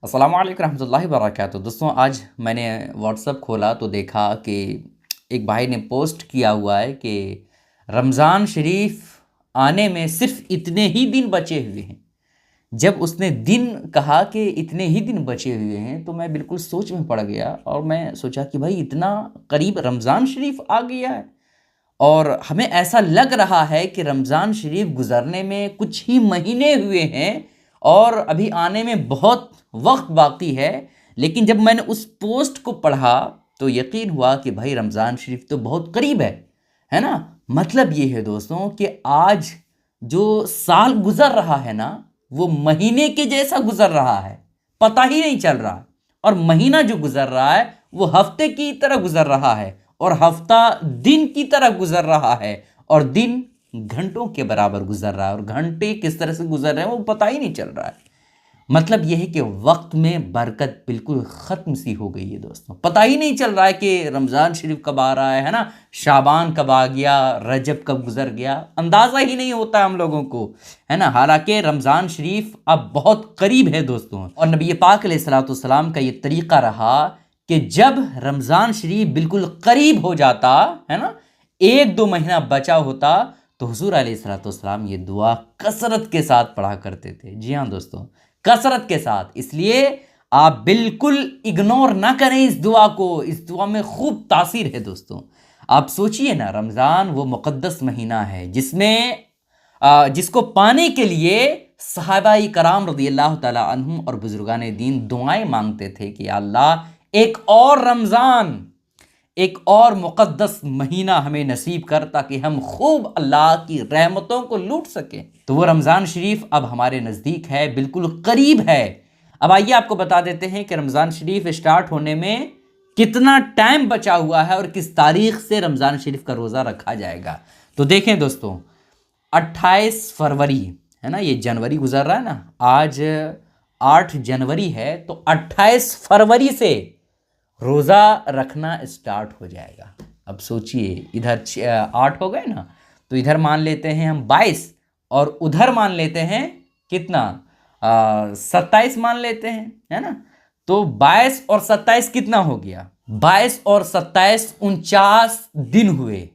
السلام علیکم رحمۃ اللہ وبرکاتہ۔ دوستوں، آج میں نے واٹس ایپ کھولا تو دیکھا کہ ایک بھائی نے پوسٹ کیا ہوا ہے کہ رمضان شریف آنے میں صرف اتنے ہی دن بچے ہوئے ہیں۔ جب اس نے دن کہا کہ اتنے ہی دن بچے ہوئے ہیں تو میں بالکل سوچ میں پڑ گیا اور میں سوچا کہ بھائی اتنا قریب رمضان شریف آ گیا ہے، اور ہمیں ایسا لگ رہا ہے کہ رمضان شریف گزرنے میں کچھ ہی مہینے ہوئے ہیں اور ابھی آنے میں بہت وقت باقی ہے۔ لیکن جب میں نے اس پوسٹ کو پڑھا تو یقین ہوا کہ بھائی رمضان شریف تو بہت قریب ہے نا۔ مطلب یہ ہے دوستوں کہ آج جو سال گزر رہا ہے نا وہ مہینے کے جیسا گزر رہا ہے، پتہ ہی نہیں چل رہا، اور مہینہ جو گزر رہا ہے وہ ہفتے کی طرح گزر رہا ہے، اور ہفتہ دن کی طرح گزر رہا ہے، اور دن گھنٹوں کے برابر گزر رہا ہے، اور گھنٹے کس طرح سے گزر رہے ہیں وہ پتہ ہی نہیں چل رہا ہے۔ مطلب یہ ہے کہ وقت میں برکت بالکل ختم سی ہو گئی ہے دوستوں، پتہ ہی نہیں چل رہا ہے کہ رمضان شریف کب آ رہا ہے نا، شعبان کب آ گیا، رجب کب گزر گیا، اندازہ ہی نہیں ہوتا ہے ہم لوگوں کو، ہے نا۔ حالانکہ رمضان شریف اب بہت قریب ہے دوستوں، اور نبی پاک علیہ الصلوۃ والسلام کا یہ طریقہ رہا کہ جب رمضان شریف بالکل قریب ہو جاتا ہے نا، 1-2 مہینہ بچا ہوتا تو حضور علیہ الصلوۃ والسلام یہ دعا کثرت کے ساتھ پڑھا کرتے تھے۔ جی ہاں دوستوں، کثرت کے ساتھ۔ اس لیے آپ بالکل اگنور نہ کریں اس دعا کو، اس دعا میں خوب تاثیر ہے دوستوں۔ آپ سوچئے نا، رمضان وہ مقدس مہینہ ہے جس کو پانے کے لیے صحابہ کرام رضی اللہ تعالی عنہم اور بزرگان دین دعائیں مانگتے تھے کہ یا اللہ ایک اور رمضان، ایک اور مقدس مہینہ ہمیں نصیب کر تاکہ ہم خوب اللہ کی رحمتوں کو لوٹ سکیں۔ تو وہ رمضان شریف اب ہمارے نزدیک ہے، بالکل قریب ہے۔ اب آئیے آپ کو بتا دیتے ہیں کہ رمضان شریف اسٹارٹ ہونے میں کتنا ٹائم بچا ہوا ہے اور کس تاریخ سے رمضان شریف کا روزہ رکھا جائے گا۔ تو دیکھیں دوستوں، 28 فروری ہے نا، یہ جنوری گزر رہا ہے نا، آج 8 جنوری ہے، تو 28 فروری سے روزہ رکھنا اسٹارٹ ہو جائے گا۔ اب سوچئے، ادھر 8 ہو گئے نا، تو ادھر مان لیتے ہیں ہم 22، اور ادھر مان لیتے ہیں کتنا، 27 مان لیتے ہیں، ہے نا۔ تو 22 اور 27 کتنا ہو گیا، 22 اور 27 49 دن ہوئے،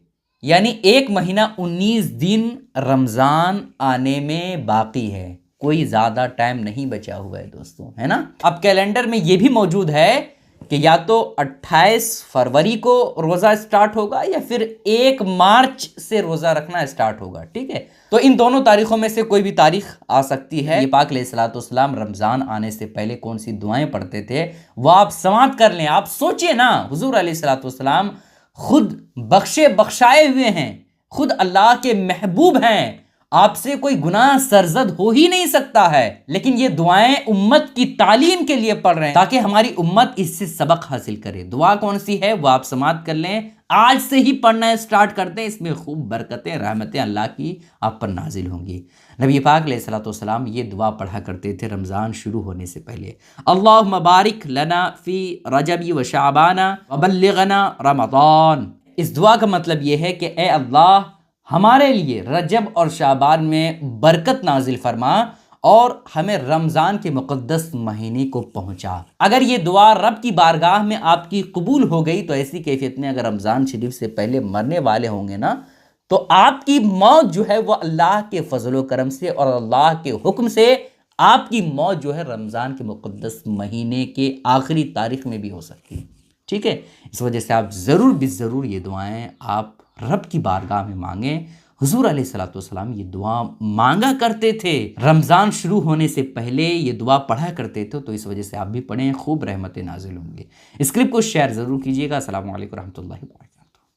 یعنی 1 مہینہ 19 دن رمضان آنے میں باقی ہے، کوئی زیادہ ٹائم نہیں بچا ہوا ہے دوستوں، ہے نا۔ اب کیلنڈر میں یہ بھی موجود ہے کہ یا تو 28 فروری کو روزہ اسٹارٹ ہوگا یا پھر 1 مارچ سے روزہ رکھنا اسٹارٹ ہوگا، ٹھیک ہے۔ تو ان دونوں تاریخوں میں سے کوئی بھی تاریخ آ سکتی ہے۔ یہ پاک علیہ الصلوۃ والسلام رمضان آنے سے پہلے کون سی دعائیں پڑھتے تھے وہ آپ سماعت کر لیں۔ آپ سوچئے نا، حضور علیہ الصلوۃ والسلام خود بخشائے ہوئے ہیں، خود اللہ کے محبوب ہیں، آپ سے کوئی گناہ سرزد ہو ہی نہیں سکتا ہے، لیکن یہ دعائیں امت کی تعلیم کے لیے پڑھ رہے ہیں تاکہ ہماری امت اس سے سبق حاصل کرے۔ دعا کون سی ہے وہ آپ سماعت کر لیں، آج سے ہی پڑھنا اسٹارٹ کر دیں، اس میں خوب برکتیں، رحمتیں اللہ کی آپ پر نازل ہوں گی۔ نبی پاک علیہ الصلوۃ والسلام یہ دعا پڑھا کرتے تھے رمضان شروع ہونے سے پہلے، اللہم بارک لنا فی رجب و شعبان وبلغنا رمضان۔ اس دعا کا مطلب یہ ہے کہ اے اللہ ہمارے لیے رجب اور شعبان میں برکت نازل فرما اور ہمیں رمضان کے مقدس مہینے کو پہنچا۔ اگر یہ دعا رب کی بارگاہ میں آپ کی قبول ہو گئی تو ایسی کیفیت میں اگر رمضان شریف سے پہلے مرنے والے ہوں گے نا، تو آپ کی موت جو ہے وہ اللہ کے فضل و کرم سے اور اللہ کے حکم سے آپ کی موت جو ہے رمضان کے مقدس مہینے کے آخری تاریخ میں بھی ہو سکتی ہے، ٹھیک ہے۔ اس وجہ سے آپ ضرور بضرور یہ دعائیں آپ رب کی بارگاہ میں مانگیں۔ حضور علیہ الصلوۃ والسلام یہ دعا مانگا کرتے تھے، رمضان شروع ہونے سے پہلے یہ دعا پڑھا کرتے تھے، تو اس وجہ سے آپ بھی پڑھیں، خوب رحمتیں نازل ہوں گے۔ اس کلپ کو شیئر ضرور کیجیے گا۔ السلام علیکم رحمۃ اللہ وبرکاتہ۔